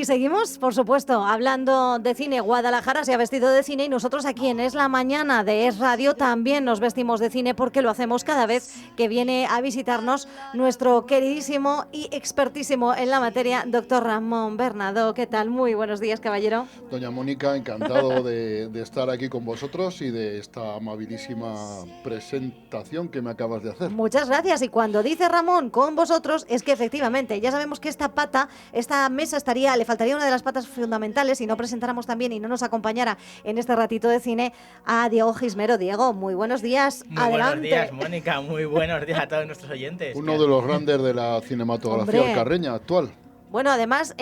Y seguimos, por supuesto, hablando de cine. Guadalajara se ha vestido de cine y nosotros aquí en Es la Mañana de Es Radio también nos vestimos de cine porque lo hacemos cada vez que viene a visitarnos nuestro queridísimo y expertísimo en la materia, doctor Ramón Bernado. ¿Qué tal? Muy buenos días, caballero. Doña Mónica, encantado de estar aquí con vosotros y de esta amabilísima presentación que me acabas de hacer. Muchas gracias. Y cuando dice Ramón con vosotros, es que efectivamente ya sabemos que esta mesa le faltaría una de las patas fundamentales si no presentáramos también y no nos acompañara en este ratito de cine a Diego Gismero. Diego, muy buenos días. Muy Adelante. buenos días, Mónica. Muy buenos días a todos nuestros oyentes. Uno de los grandes de la cinematografía alcarreña actual. Bueno, además,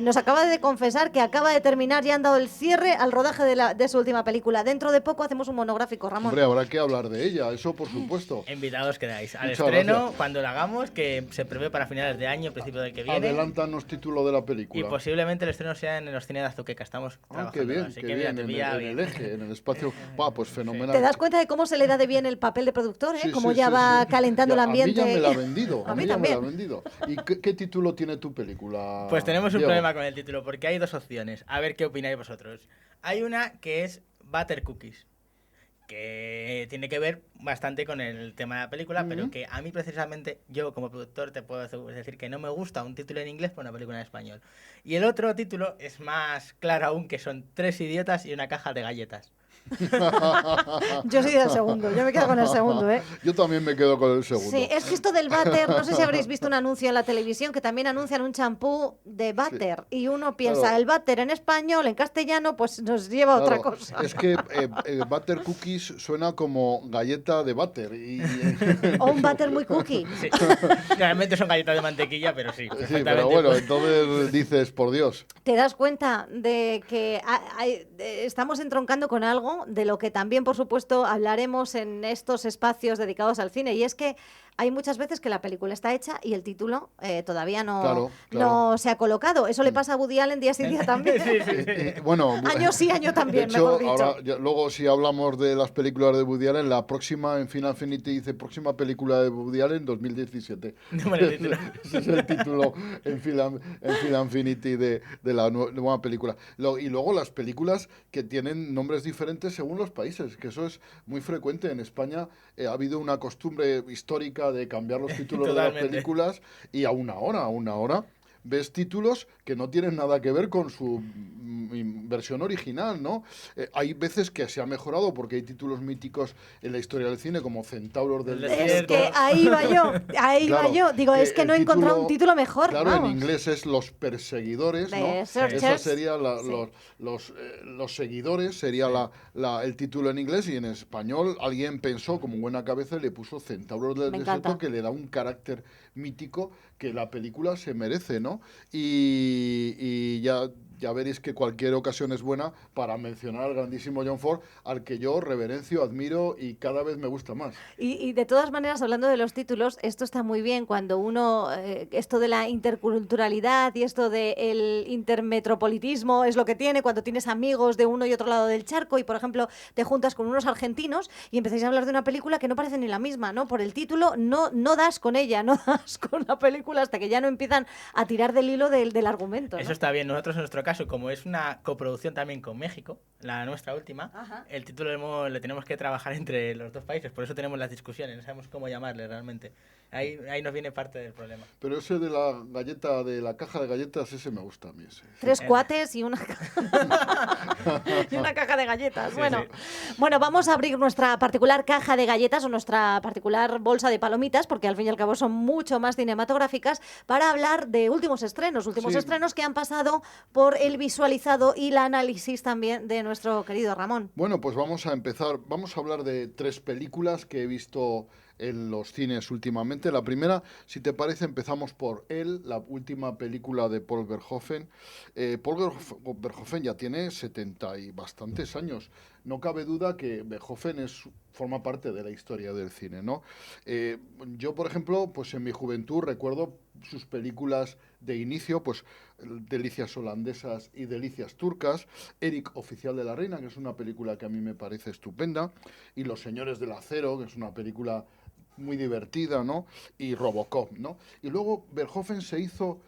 nos acaba de confesar que acaba de terminar y han dado el cierre al rodaje de su última película. Dentro de poco hacemos un monográfico, Ramón. Hombre, habrá que hablar de ella, eso por supuesto. Invitados quedáis al Muchas estreno, gracias. cuando lo hagamos, que se prevé para finales de año, principio del que viene. Adelántanos título de la película. Y posiblemente el estreno sea en los cines de Azuqueca. Estamos trabajando. Qué bien, así qué que bien, mira, en el eje, en el espacio. Pues fenomenal. ¿Te das cuenta de cómo se le da de bien el papel de productor? Sí, Cómo sí, ya sí, va sí. calentando el ambiente. A mí ya me la ha vendido. A mí ya me la ha también. vendido. ¿Y qué título tiene tu película? Pues tenemos un Diego? problema con el título, porque hay dos opciones. A ver qué opináis vosotros. Hay una que es Butter Cookies, que tiene que ver bastante con el tema de la película, pero que a mí precisamente, yo como productor te puedo decir que no me gusta un título en inglés por una película en español. Y el otro título es más claro aún, que son 3 idiotas y una caja de galletas. Yo soy del segundo, yo me quedo con el segundo, ¿eh? Yo también me quedo con el segundo. Sí, es que esto del váter, no sé si habréis visto un anuncio en la televisión que también anuncian un champú de váter y uno piensa, Claro. el váter en español, en castellano, pues nos lleva a otra Claro, cosa. es que butter cookies suena como galleta de butter. O un váter muy cookie. Sí. Realmente son galletas de mantequilla, pero sí. Sí, pero bueno, pues. entonces dices, por Dios. ¿Te das cuenta de que estamos entroncando con algo de lo que también, por supuesto, hablaremos en estos espacios dedicados al cine? Y es que hay muchas veces que la película está hecha y el título todavía Claro. no se ha colocado. Eso le pasa a Woody Allen día sí día también. Bueno, Año sí, año también, de hecho, mejor dicho. ahora, luego si hablamos de las películas de Woody Allen, la próxima en Final Affinity dice próxima película de Woody Allen 2017. Bueno, el título. Ese es el título en Final Affinity de la nueva película. Y luego las películas que tienen nombres diferentes según los países, que eso es muy frecuente. En España ha habido una costumbre histórica de cambiar los títulos de las Totalmente. películas y aún ahora ves títulos que no tienen nada que ver con su versión original, ¿no? Hay veces que se ha mejorado porque hay títulos míticos en la historia del cine como Centauros del Es Es que ahí va yo. Digo, es que no he encontrado un título mejor. Claro, vamos. en inglés es Los Perseguidores, ¿no? The Searchers. Eso sería Sí. los seguidores, sería el título en inglés, y en español alguien pensó como buena cabeza y le puso Centauros del Me Desierto, encanta. que le da un carácter mítico que la película se merece, ¿no? Y ya veréis que cualquier ocasión es buena para mencionar al grandísimo John Ford, al que yo reverencio, admiro y cada vez me gusta más. Y de todas maneras, hablando de los títulos, esto está muy bien cuando uno, esto de la interculturalidad y esto del intermetropolitismo es lo que tiene, cuando tienes amigos de uno y otro lado del charco y, por ejemplo, te juntas con unos argentinos y empezáis a hablar de una película que no parece ni la misma, ¿no? Por el título no das con ella, no das con la película hasta que ya no empiezan a tirar del hilo del argumento, ¿no? Eso está bien. Nosotros, en nuestro caso, como es una coproducción también con México, la nuestra última, Ajá. el título le tenemos que trabajar entre los dos países. Por eso tenemos las discusiones, no sabemos cómo llamarle realmente. Ahí nos viene parte del problema. Pero ese de la galleta, de la caja de galletas, ese me gusta a mí. Ese. 3 cuates y una caja de galletas. Sí, bueno, sí. bueno, vamos a abrir nuestra particular caja de galletas o nuestra particular bolsa de palomitas, porque al fin y al cabo son mucho más cinematográficas, para hablar de últimos Sí. estrenos que han pasado por el visualizado y el análisis también de nuestro querido Ramón. Bueno, pues vamos a empezar. Vamos a hablar de 3 películas que he visto en los cines últimamente. La primera, si te parece, empezamos por Él, la última película de Paul Verhoeven. Paul Verhoeven ya tiene 70 y bastantes años. No cabe duda que Verhoeven forma parte de la historia del cine, ¿no? Yo, por ejemplo, pues en mi juventud recuerdo sus películas de inicio, pues Delicias holandesas y Delicias turcas, Eric, oficial de la reina, que es una película que a mí me parece estupenda, y Los señores del acero, que es una película muy divertida, ¿no? Y Robocop, ¿no? Y luego Verhoeven se hizo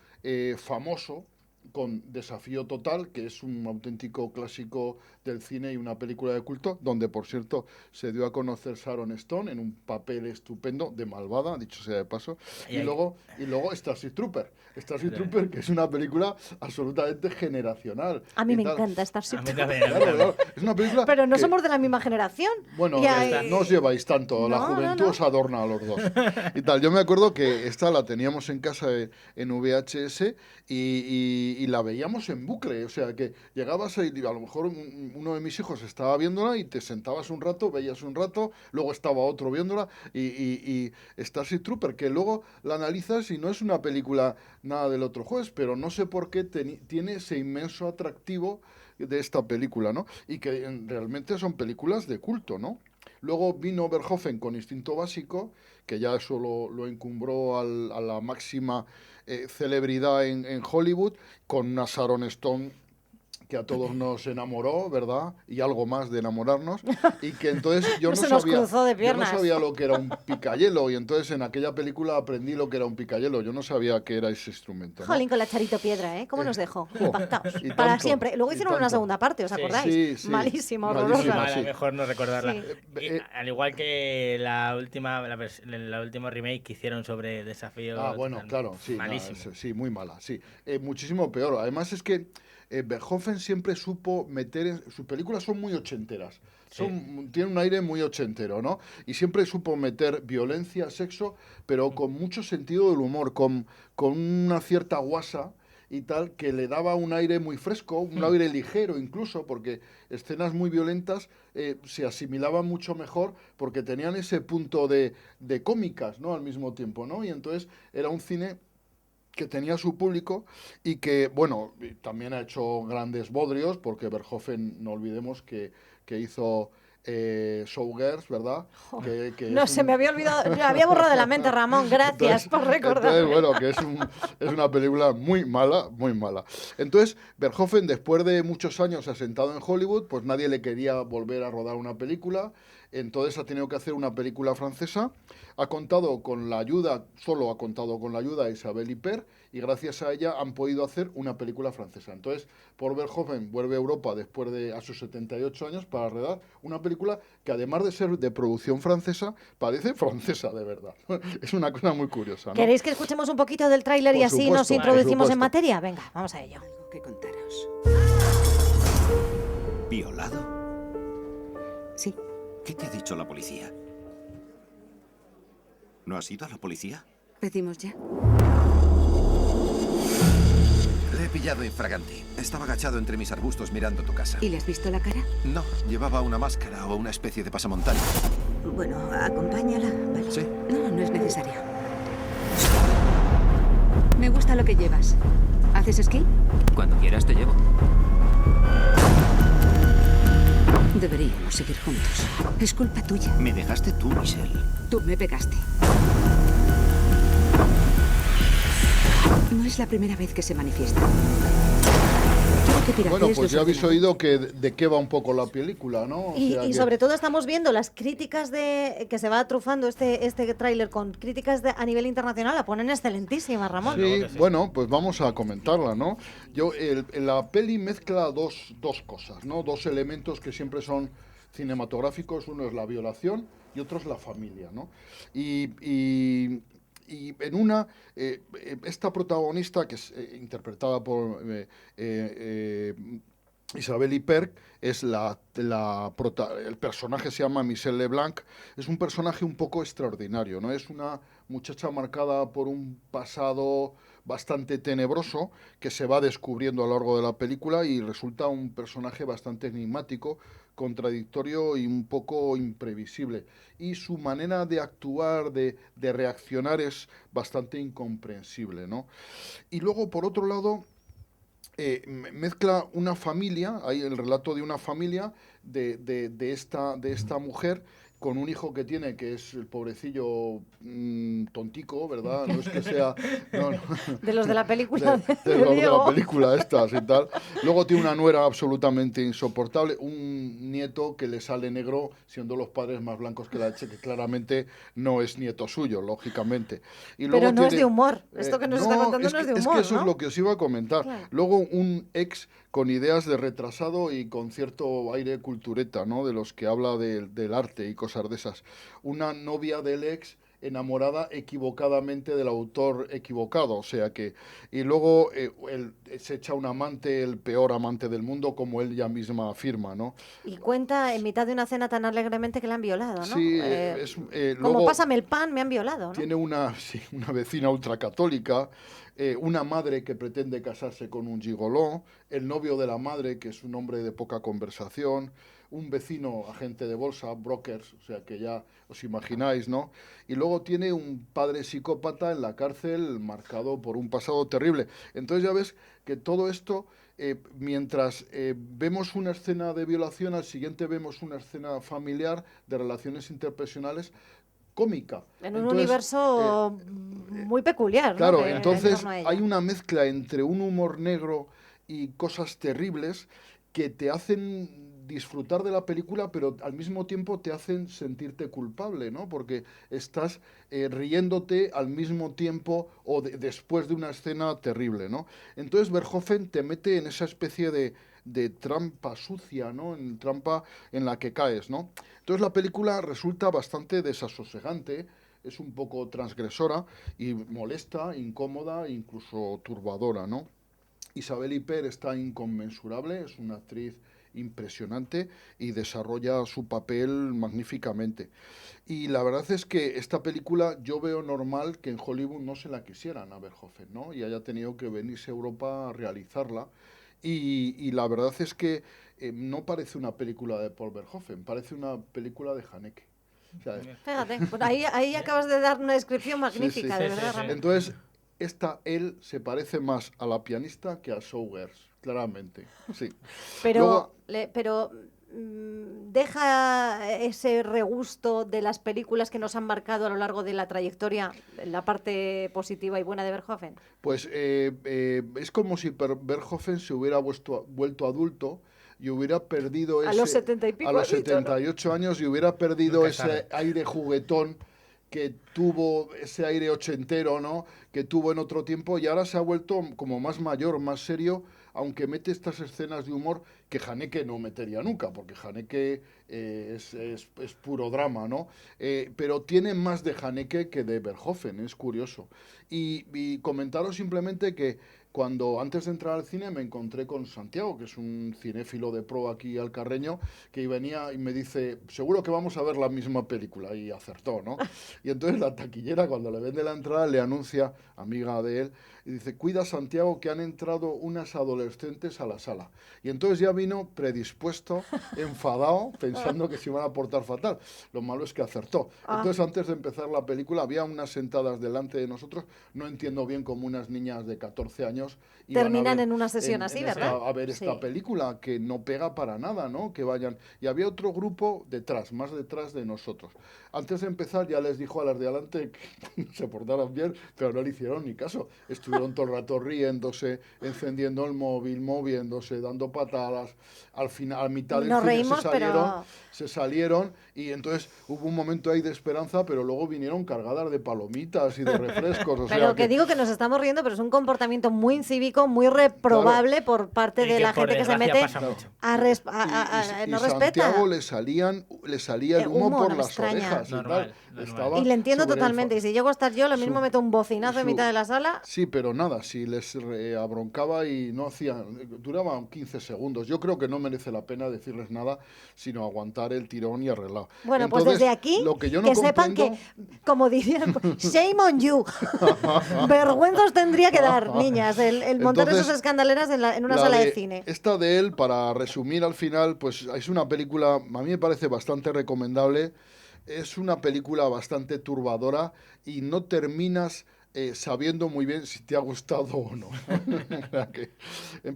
famoso con Desafío Total, que es un auténtico clásico del cine y una película de culto, donde, por cierto, se dio a conocer Sharon Stone en un papel estupendo de malvada, dicho sea de paso, y luego Starship Trooper. Starship Trooper, que es una película absolutamente generacional. A mí y me tal. encanta Starship A mí Trooper. también. Claro. Es una película Pero no que, somos de la misma generación. bueno, Y no os lleváis tanto, la No, juventud no. os adorna a los dos. Y tal, yo me acuerdo que esta la teníamos en casa en VHS y la veíamos en bucle, o sea, que llegabas y a lo mejor uno de mis hijos estaba viéndola y te sentabas un rato, veías un rato, luego estaba otro viéndola y Starship Trooper, que luego la analizas y no es una película nada del otro jueves, pero no sé por qué tiene ese inmenso atractivo de esta película, ¿no? Y que realmente son películas de culto, ¿no? Luego vino Verhoeven con Instinto Básico, que ya eso lo encumbró a la máxima celebridad en Hollywood, con una Sharon Stone que a todos nos enamoró, ¿verdad? Y algo más de enamorarnos. Y que entonces Se nos cruzó de yo no piernas. sabía lo que era un picayelo. Y entonces en aquella película aprendí lo que era un picayelo. Yo no sabía qué era ese instrumento, ¿no? Jolín, con la Charito Piedra, ¿eh? ¿Cómo nos dejó? Jo, Impactados. y Para tanto, siempre. Luego y hicieron una tanto. segunda parte, ¿os Sí. acordáis? Sí, Malísima, malísima, horrorosa. Mala, sí. mejor no recordarla. Sí. Y, al igual que la última remake que hicieron sobre Desafío. Bueno, claro, sí, Malísimo. sí, muy mala, sí. Muchísimo peor. Además es que Verhoeven siempre supo meter, sus películas son muy ochenteras, tienen un aire muy ochentero, ¿no? Y siempre supo meter violencia, sexo, pero con mucho sentido del humor, con una cierta guasa y tal, que le daba un aire muy fresco, un aire ligero incluso, porque escenas muy violentas se asimilaban mucho mejor porque tenían ese punto de cómicas, ¿no? Al mismo tiempo, ¿no? Y entonces era un cine que tenía su público y que, bueno, también ha hecho grandes bodrios, porque Verhoeven, no olvidemos que hizo Showgirls, ¿verdad? Que No, se me había olvidado, me había borrado de la mente, Ramón. Gracias por recordarme. Entonces, bueno, que es una película muy mala, muy mala. Entonces, Verhoeven, después de muchos años asentado en Hollywood, pues nadie le quería volver a rodar una película. Entonces ha tenido que hacer una película francesa. Solo ha contado con la ayuda de Isabelle Huppert, y gracias a ella han podido hacer una película francesa. Entonces, Paul Verhoeven vuelve a Europa a sus 78 años para rodar una película que, además de ser de producción francesa, parece francesa de verdad. Es una cosa muy curiosa, ¿no? ¿Queréis que escuchemos un poquito del tráiler y Por así supuesto, nos por introducimos en supuesto. materia? Venga, vamos a ello. Algo que contaros. ¿Violado? Sí, ¿Qué te ha dicho la policía? ¿No has ido a la policía? decimos ya. Le he pillado infraganti. Estaba agachado entre mis arbustos mirando tu casa. ¿Y le has visto la cara? No, llevaba una máscara o una especie de pasamontaña. Bueno, acompáñala, ¿vale? Sí. No, no es necesario. Me gusta lo que llevas. ¿Haces esquí? Cuando quieras te llevo. Deberíamos seguir juntos. Es culpa tuya. Me dejaste tú, Michelle. Tú me pegaste. No es la primera vez que se manifiesta. Quiero que piratees Bueno, pues los ya habéis ordenadores. oído de qué va un poco la película, ¿no? O Y sea que- sobre todo estamos viendo las críticas que se va trufando este tráiler con críticas a nivel internacional, la ponen excelentísima, Ramón. Sí, que sí. bueno, pues vamos a comentarla, ¿no? La peli mezcla dos cosas, ¿no? Dos elementos que siempre son cinematográficos. Uno es la violación y otro es la familia, ¿no? Y en esta protagonista, que es interpretada por Isabelle Huppert, es el personaje se llama Michelle Leblanc. Es un personaje un poco extraordinario, ¿no? Es una muchacha marcada por un pasado bastante tenebroso que se va descubriendo a lo largo de la película, y resulta un personaje bastante enigmático, contradictorio y un poco imprevisible. Y su manera de actuar, de reaccionar, es bastante incomprensible, ¿no? Y luego, por otro lado, mezcla una familia, hay el relato de una familia de esta mujer, con un hijo que tiene, que es el pobrecillo tontico, ¿verdad? No es que sea... no, no. De los de la película De de los de la Diego. película estas y tal. Luego tiene una nuera absolutamente insoportable, un nieto que le sale negro, siendo los padres más blancos que la leche, que claramente no es nieto suyo, lógicamente. Y luego Pero no es tiene, de humor. Esto que nos está contando no es de es humor, que eso ¿no? es lo que os iba a comentar. Claro. Luego un ex con ideas de retrasado y con cierto aire cultureta, ¿no? De los que habla del arte y cosas de esas. Una novia del ex enamorada equivocadamente del autor equivocado, o sea que... Y luego él se echa un amante, el peor amante del mundo, como él ya misma afirma, ¿no? Y cuenta en mitad de una cena tan alegremente que la han violado, ¿no? Sí, Como luego pásame el pan, me han violado, ¿no? tiene una, sí, una vecina ultracatólica, una madre que pretende casarse con un gigoló, el novio de la madre, que es un hombre de poca conversación, un vecino agente de bolsa, brokers, o sea que ya os imagináis, ¿no? Y luego tiene un padre psicópata en la cárcel marcado por un pasado terrible. Entonces ya ves que todo esto, mientras vemos una escena de violación, al siguiente vemos una escena familiar de relaciones interpersonales cómica. En un Entonces, universo muy peculiar, ¿no? claro, Que- en entonces torno a ella. hay una mezcla entre un humor negro y cosas terribles que te hacen disfrutar de la película, pero al mismo tiempo te hacen sentirte culpable, ¿no? Porque estás riéndote al mismo tiempo o después de una escena terrible, ¿no? Entonces Verhoeven te mete en esa especie de trampa sucia, ¿no? En trampa en la que caes, ¿no? Entonces la película resulta bastante desasosegante, es un poco transgresora y molesta, incómoda, incluso turbadora, ¿no? Isabel Huppert está inconmensurable, es una actriz impresionante y desarrolla su papel magníficamente. Y la verdad es que esta película yo veo normal que en Hollywood no se la quisieran a Verhoeven, ¿no? Y haya tenido que venirse a Europa a realizarla. Y la verdad es que no parece una película de Paul Verhoeven, parece una película de Haneke. O sea, Fíjate, pues ahí acabas de dar una descripción magnífica, sí, de sí, verdad, sí. Ramón. entonces, él se parece más a la pianista que a Showgirls, claramente. Sí. Pero, Luego, deja ese regusto de las películas que nos han marcado a lo largo de la trayectoria, la parte positiva y buena de Verhoeven. pues es como si Verhoeven se hubiera vuelto adulto y hubiera perdido A ese... los 70 y pico a los has dicho, ¿no? 78 años y hubiera perdido Nunca es ese tarde. aire juguetón que tuvo, ese aire ochentero, ¿no? Que tuvo en otro tiempo y ahora se ha vuelto como más mayor, más serio, aunque mete estas escenas de humor que Haneke no metería nunca, porque Haneke es puro drama, ¿no? Pero tiene más de Haneke que de Verhoeven, es curioso. Y comentaros simplemente que cuando antes de entrar al cine me encontré con Santiago, que es un cinéfilo de pro aquí alcarreño, que venía y me dice, seguro que vamos a ver la misma película, y acertó, ¿no? Y entonces la taquillera, cuando le vende la entrada, le anuncia, amiga de él, y dice, cuida Santiago que han entrado unas adolescentes a la sala. Y entonces ya vino predispuesto, enfadado, pensando que se iban a portar fatal. Lo malo es que acertó. Entonces antes de empezar la película había unas sentadas delante de nosotros, no entiendo bien cómo unas niñas de 14 años iban Terminan a ver, en una sesión así, ¿verdad? a ver esta Sí. película que no pega para nada, ¿no? Que vayan. Y había otro grupo detrás, más detrás de nosotros. Antes de empezar ya les dijo a las de adelante que se portaran bien, pero no le hicieron ni caso. Estuvieron todo el rato riéndose, encendiendo el móvil, moviéndose, dando patadas. Al final, a mitad del Nos cine reímos, pero- se salieron y entonces hubo un momento ahí de esperanza, pero luego vinieron cargadas de palomitas y de refrescos. O Pero sea que digo que nos estamos riendo, pero es un comportamiento muy incívico, muy reprobable por parte Y de que la por gente que se desgracia mete pasa mucho. y no respeta. Santiago le salía el humo Humo, por no me las extraña. orejas y Normal, tal. normal. Estaba Y le entiendo súper totalmente. Y si llego a estar yo, lo mismo su- meto un bocinazo en su- mitad de la sala. Sí, pero nada, si les abroncaba y no hacían, duraban 15 segundos. Yo creo que no merece la pena decirles nada, sino aguantar el tirón y arreglado. Bueno, pues Entonces, desde aquí, lo que yo no sepan que, comprendo- como dirían, shame on you. Vergüenza os tendría que dar, niñas, el montar Entonces, esas escandaleras en una la sala de cine. Esta de él, para resumir al final, pues es una película, a mí me parece bastante recomendable. Es una película bastante turbadora y no terminas sabiendo muy bien si te ha gustado o no.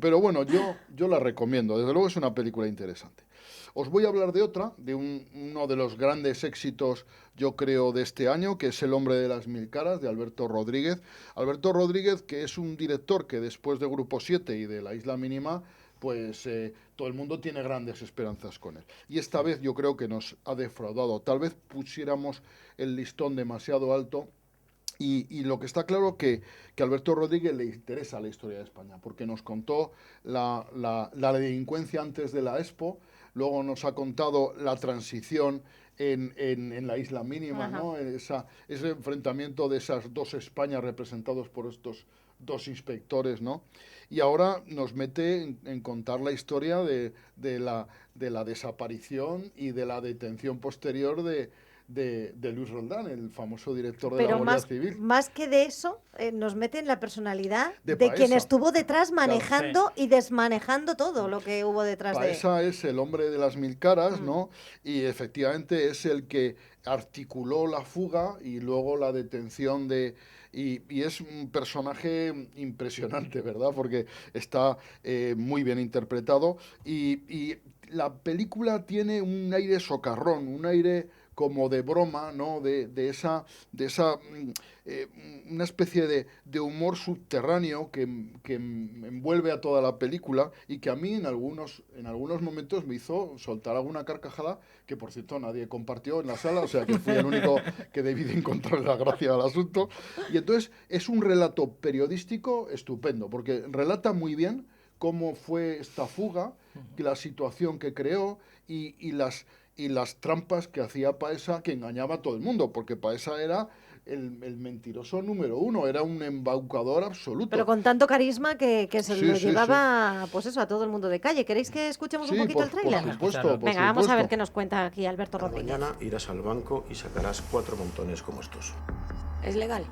Pero bueno, yo la recomiendo. Desde luego es una película interesante. Os voy a hablar de otra, de uno de los grandes éxitos, yo creo, de este año, que es El hombre de las mil caras, de Alberto Rodríguez. Alberto Rodríguez, que es un director que después de Grupo 7 y de La Isla Mínima, pues todo el mundo tiene grandes esperanzas con él. Y esta vez yo creo que nos ha defraudado. Tal vez pusiéramos el listón demasiado alto. Y lo que está claro que a Alberto Rodríguez le interesa la historia de España, porque nos contó la delincuencia antes de la Expo, luego nos ha contado la transición en la Isla Mínima, ¿no? Ese enfrentamiento de esas dos Españas representados por estos dos inspectores, ¿no? Y ahora nos mete en contar la historia de la desaparición y de la detención posterior de Luis Roldán, el famoso director de la Guardia Civil. Más que de eso, nos mete en la personalidad de Paesa, quien estuvo detrás manejando Claro, y desmanejando todo lo que hubo detrás de él. Paesa es el hombre de las mil caras, ¿no? Y efectivamente es el que articuló la fuga y luego la detención de... Y es un personaje impresionante, ¿verdad? Porque está muy bien interpretado y la película tiene un aire socarrón, un aire como de broma, ¿no? De esa una especie de humor subterráneo que envuelve a toda la película y que a mí en algunos momentos me hizo soltar alguna carcajada que, por cierto, nadie compartió en la sala, o sea que fui el único que debí de encontrar la gracia al asunto. Y entonces es un relato periodístico estupendo, porque relata muy bien cómo fue esta fuga, la situación que creó y las trampas que hacía Paesa, que engañaba a todo el mundo, porque Paesa era el mentiroso número uno, era un embaucador absoluto. Pero con tanto carisma que se Sí, lo sí, llevaba, pues eso, a todo el mundo de calle. ¿Queréis que escuchemos un poquito el tráiler? Por supuesto, Venga, vamos a ver qué nos cuenta aquí Alberto Cada Rodríguez. mañana irás al banco y sacarás 4 montones como estos. ¿Es legal?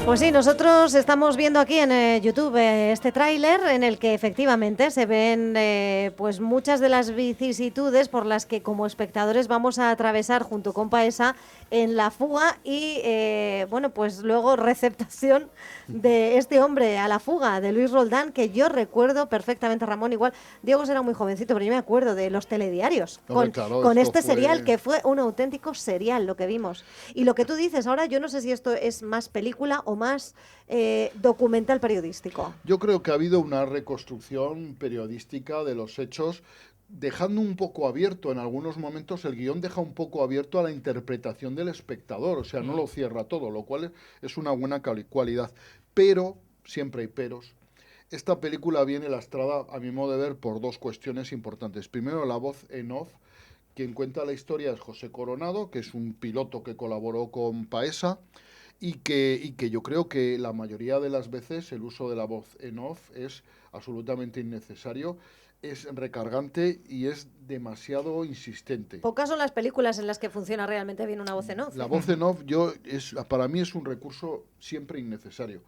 Pues sí, nosotros estamos viendo aquí en YouTube este tráiler en el que efectivamente se ven pues muchas de las vicisitudes por las que como espectadores vamos a atravesar junto con Paesa en la fuga y bueno, pues luego receptación de este hombre a la fuga de Luis Roldán, que yo recuerdo perfectamente, Ramón, igual Diego será muy jovencito, pero yo me acuerdo de los telediarios Hombre, claro, con esto este serial fue- que fue un auténtico serial lo que vimos. Y lo que tú dices ahora, yo no sé si esto es más película o más documental periodístico. Yo creo que ha habido una reconstrucción periodística de los hechos, dejando un poco abierto en algunos momentos, el guión deja un poco abierto a la interpretación del espectador, o sea, no lo cierra todo, lo cual es una buena cualidad. Pero, siempre hay peros, esta película viene lastrada, a mi modo de ver, por dos cuestiones importantes. Primero, la voz en off. Quien cuenta la historia es José Coronado, que es un piloto que colaboró con Paesa, y que yo creo que la mayoría de las veces el uso de la voz en off es absolutamente innecesario, es recargante y es demasiado insistente. Pocas son las películas en las que funciona realmente bien una voz en off. La voz en off para mí es un recurso siempre innecesario,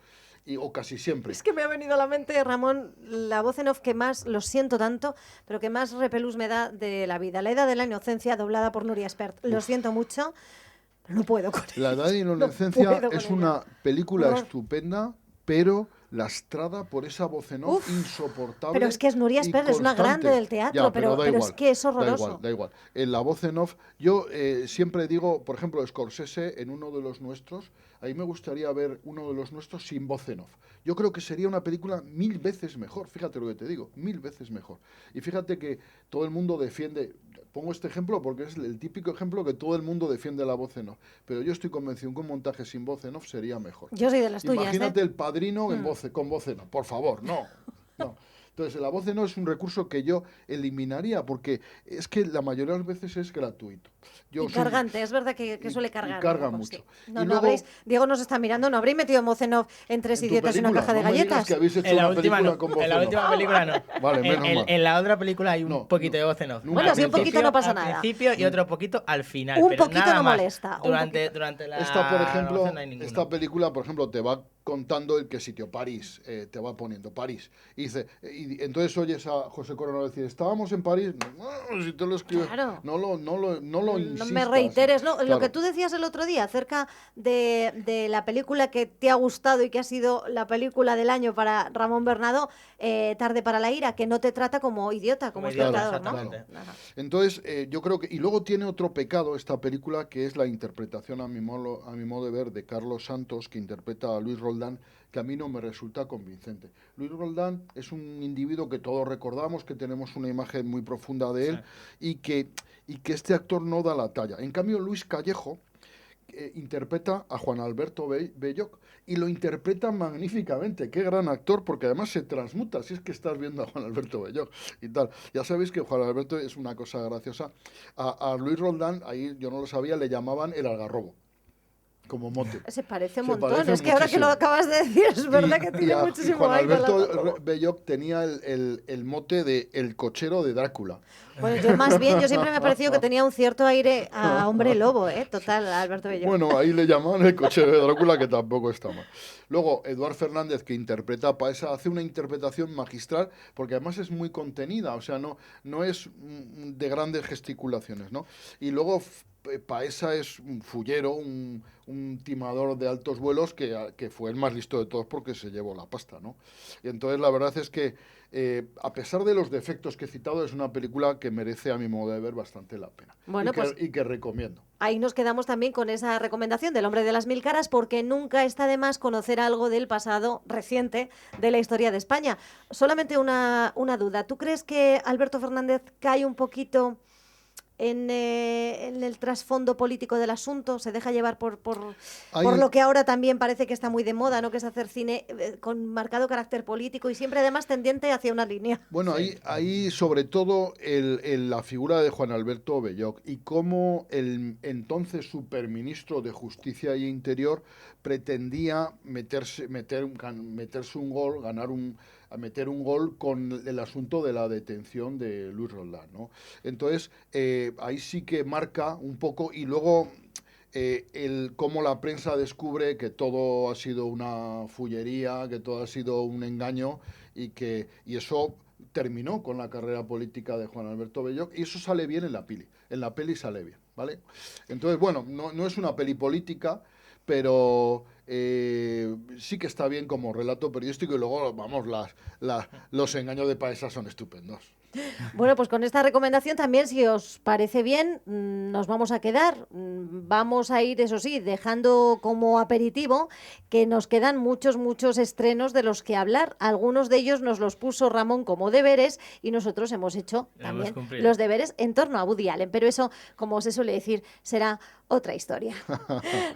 o casi siempre. Es que me ha venido a la mente, Ramón, la voz en off que más, lo siento tanto, pero que más repelús me da de la vida. La edad de la inocencia, doblada por Nuria Espert. Lo siento mucho, pero no puedo con La ella. edad de la No inocencia puedo con es ella. una película Horror. estupenda, pero lastrada por esa voz en off Uf, insoportable. pero es que es Nuria y Espert, es una constante. grande del teatro, Ya, pero da es igual, que es horroroso. Da igual. En la voz en off, yo siempre digo, por ejemplo, Scorsese en uno de los nuestros, a mí me gustaría ver uno de los nuestros sin voz en off. Yo creo que sería una película 1000 veces mejor, fíjate lo que te digo, 1000 veces mejor. Y fíjate que todo el mundo defiende, pongo este ejemplo porque es el típico ejemplo que todo el mundo defiende la voz en off, pero yo estoy convencido que un montaje sin voz en off sería mejor. Yo soy de las tuyas, Imagínate ¿eh? El Padrino con voz en off, por favor, no. Entonces, la voz en off es un recurso que yo eliminaría porque es que la mayoría de las veces es gratuito. Yo Y soy- cargante, es verdad que suele y cargar. carga un poco, mucho. sí. Y No, no luego- habréis, Diego nos está mirando, ¿no habréis metido Mocenov en Tres en tu idiotas y una película, caja de no me digas galletas? que habéis hecho En la una última película no. con voz En la en off. última película no. Vale, menos mal. En la otra película hay un No, poquito no, de voz en off. nunca. Bueno, Al si un poquito no pasa nada. Al principio y otro poquito al final. Un pero poquito nada no más. molesta, un Durante, poquito. durante la Esta, por ejemplo, grabación no hay ninguno. esta película, por ejemplo, te va contando en qué sitio, París, te va poniendo París. Y dice, y entonces oyes a José Coronado decir, estábamos en París. No, si te lo escribes, Claro. no lo insistas. No me reiteres, ¿no? Lo Claro. que tú decías el otro día acerca de la película que te ha gustado y que ha sido la película del año para Ramón Bernardo, Tarde para la ira, que no te trata como idiota, como Como idiota, espectador, ¿no? exactamente. Ajá. Entonces, yo creo que... Y luego tiene otro pecado esta película, que es la interpretación, a mi modo de ver, de Carlos Santos, que interpreta a Luis Roldán, que a mí no me resulta convincente. Luis Roldán es un individuo que todos recordamos, que tenemos una imagen muy profunda de él, y que este actor no da la talla. En cambio, Luis Callejo interpreta a Juan Alberto Belloc, y lo interpreta magníficamente. Qué gran actor, porque además se transmuta, si es que estás viendo a Juan Alberto Belloc y tal. Ya sabéis que Juan Alberto es una cosa graciosa. A Luis Roldán, ahí yo no lo sabía, le llamaban el algarrobo, como mote. Se parece un Se montón. parece Es que ahora que lo muchísimo. acabas de decir, es verdad que tiene y muchísimo Juan aire. Alberto Belloc tenía el mote de el cochero de Drácula. Bueno, yo más bien, yo siempre me ha parecido que tenía un cierto aire a hombre lobo, total, a Alberto Bello. Bueno, ahí le llamaban el cochero de Drácula, que tampoco está mal. Luego, Eduard Fernández, que interpreta a Paesa, hace una interpretación magistral, porque además es muy contenida, o sea, no es de grandes gesticulaciones, ¿no? Y luego Paesa es un fullero, un timador de altos vuelos que fue el más listo de todos porque se llevó la pasta, ¿no? Y entonces la verdad es que, a pesar de los defectos que he citado, es una película que merece, a mi modo de ver, bastante la pena. Bueno, y que recomiendo. Ahí nos quedamos también con esa recomendación del Hombre de las Mil Caras, porque nunca está de más conocer algo del pasado reciente de la historia de España. Solamente una duda. ¿Tú crees que Alberto Fernández cae un poquito en el trasfondo político del asunto? ¿Se deja llevar por lo que ahora también parece que está muy de moda, ¿no? Que es hacer cine con marcado carácter político y siempre además tendiente hacia una línea? Bueno, ahí sobre todo la figura de Juan Alberto Belloc y cómo el entonces superministro de Justicia y Interior pretendía meter un gol, meter un gol con el asunto de la detención de Luis Roldán, ¿no? Entonces, ahí sí que marca un poco, y luego cómo la prensa descubre que todo ha sido una fullería, que todo ha sido un engaño, y eso terminó con la carrera política de Juan Alberto Belloc, y eso sale bien en la peli sale bien, ¿vale? Entonces, bueno, no es una peli política, pero sí que está bien como relato periodístico, y luego, vamos, los engaños de Paesa son estupendos. Bueno, pues con esta recomendación también, si os parece bien, nos vamos a quedar. Vamos a ir, eso sí, dejando como aperitivo que nos quedan muchos estrenos de los que hablar. Algunos de ellos nos los puso Ramón como deberes y nosotros hemos hecho también los deberes en torno a Woody Allen. Pero eso, como se suele decir, será otra historia.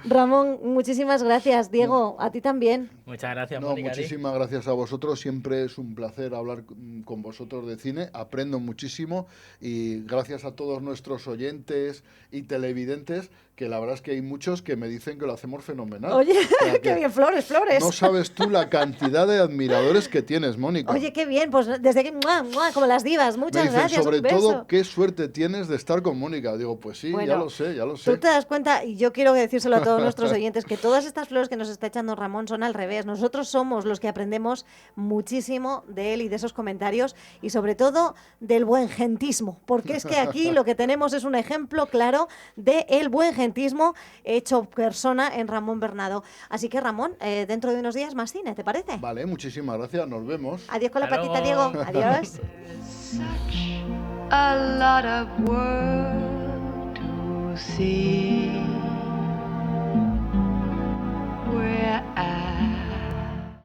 Ramón, muchísimas gracias. Diego, a ti también. Muchas gracias, No, Mónica. muchísimas gracias a vosotros. Siempre es un placer hablar con vosotros de cine. Aprendo muchísimo, y gracias a todos nuestros oyentes y televidentes, que la verdad es que hay muchos que me dicen que lo hacemos fenomenal. Oye, O sea, qué bien, flores. No sabes tú la cantidad de admiradores que tienes, Mónica. Oye, qué bien, pues desde que, como las divas, Me muchas dicen, gracias, sobre un beso. todo, qué suerte tienes de estar con Mónica. Digo, pues sí, Bueno, ya lo sé. Tú te das cuenta, y yo quiero decírselo a todos nuestros oyentes, que todas estas flores que nos está echando Ramón son al revés. Nosotros somos los que aprendemos muchísimo de él y de esos comentarios, y sobre todo del buen gentismo, porque es que aquí lo que tenemos es un ejemplo claro del buen gentismo hecho persona en Ramón Bernardo. Así que, Ramón, dentro de unos días más cine, ¿te parece? Vale, muchísimas gracias, nos vemos. Adiós con la Hasta patita, luego. Diego. Adiós. A lot of world to see.